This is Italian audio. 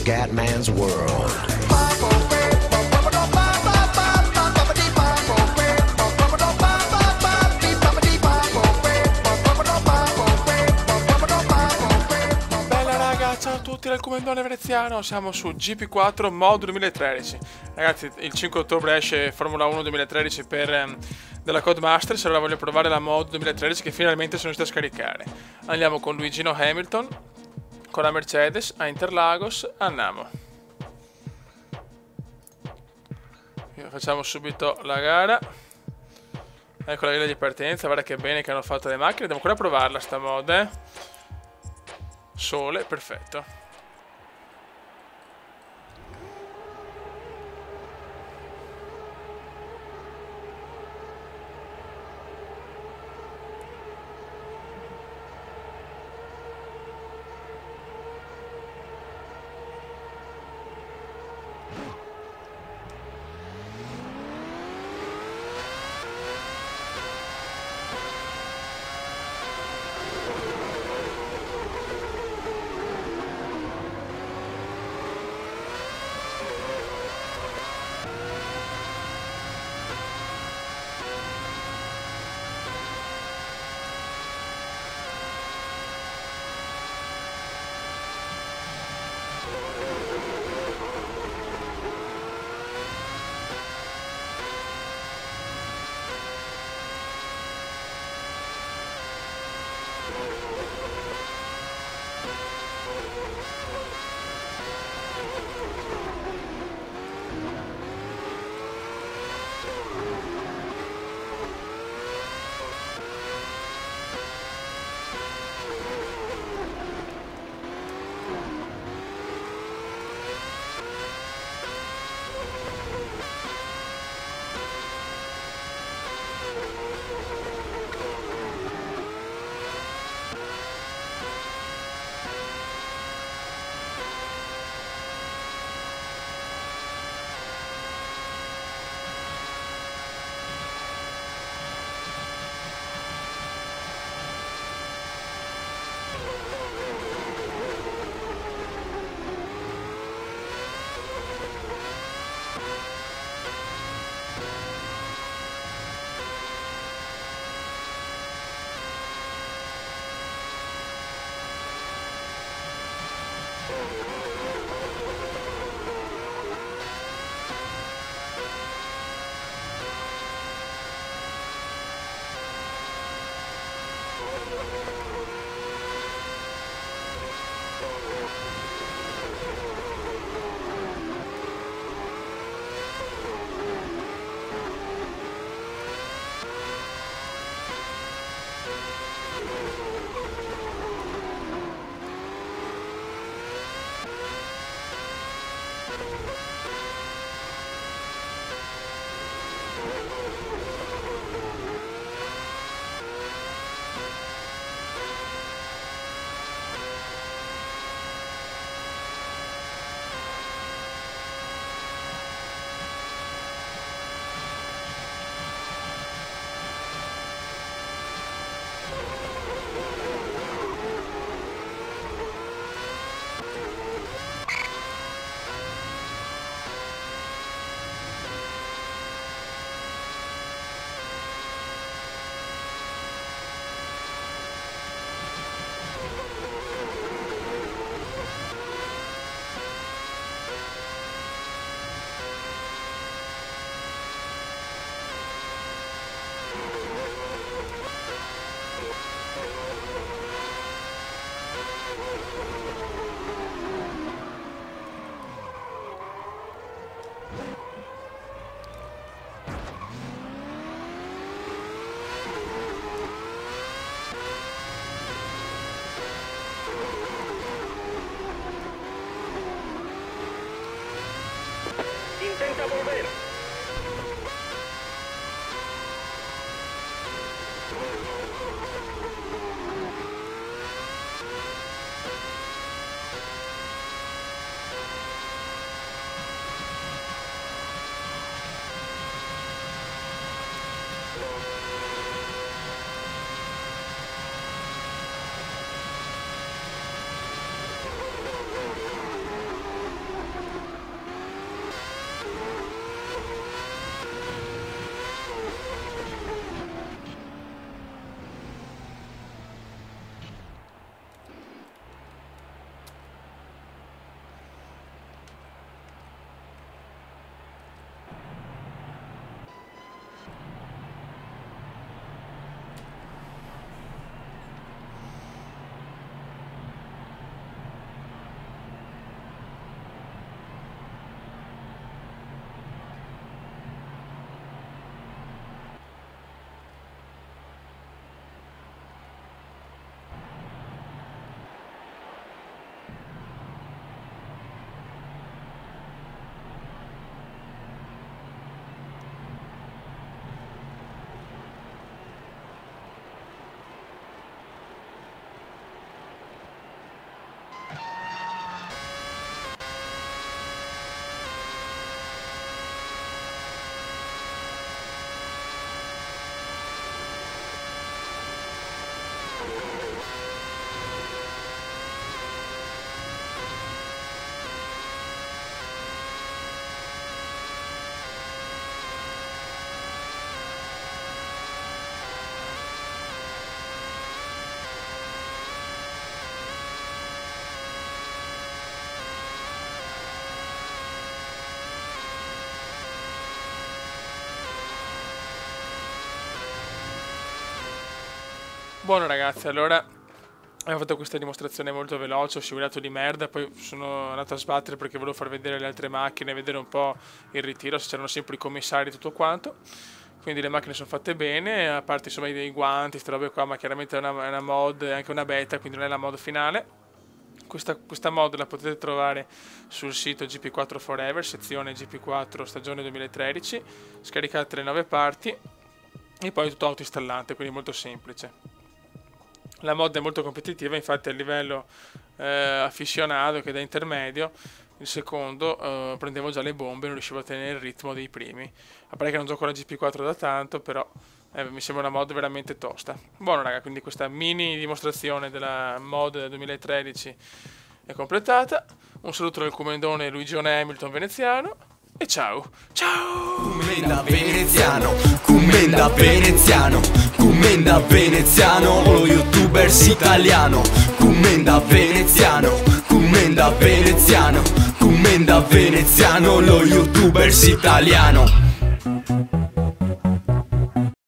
Scatman's World. Bella raga, ciao a tutti dal Comandone Veneziano, siamo su GP4 Mod 2013. Ragazzi, il 5 ottobre esce Formula 1 2013 della Codemasters, allora voglio provare la Mod 2013 che finalmente sono riuscito a scaricare. Andiamo con Luigino Hamilton, con la Mercedes, a Interlagos, andiamo. Facciamo subito la gara. Ecco la griglia di partenza, guarda che bene che hanno fatto le macchine, devo ancora provarla sta mod, Sole, perfetto. Buono ragazzi, allora abbiamo fatto questa dimostrazione molto veloce, ho scivolato di merda, poi sono andato a sbattere perché volevo far vedere le altre macchine, vedere un po' il ritiro, se c'erano sempre i commissari e tutto quanto. Quindi le macchine sono fatte bene, a parte insomma dei guanti, queste robe qua, ma chiaramente è una mod, è anche una beta, quindi non è la mod finale. Questa mod la potete trovare sul sito GP4 Forever, sezione GP4 stagione 2013, scaricate le 9 parti e poi tutto autoinstallante, quindi molto semplice. La mod è molto competitiva, infatti a livello aficionato, che è da intermedio, il secondo prendevo già le bombe e non riuscivo a tenere il ritmo dei primi. A parte che non gioco la GP4 da tanto, però mi sembra una mod veramente tosta. Buono raga, quindi questa mini dimostrazione della mod del 2013 è completata. Un saluto dal commendone Luigione Hamilton veneziano e ciao! Ciao! Commenda veneziano, commenda veneziano, commenda veneziano, lo youtubers italiano. Commenda veneziano, commenda veneziano, commenda veneziano, lo youtubers italiano.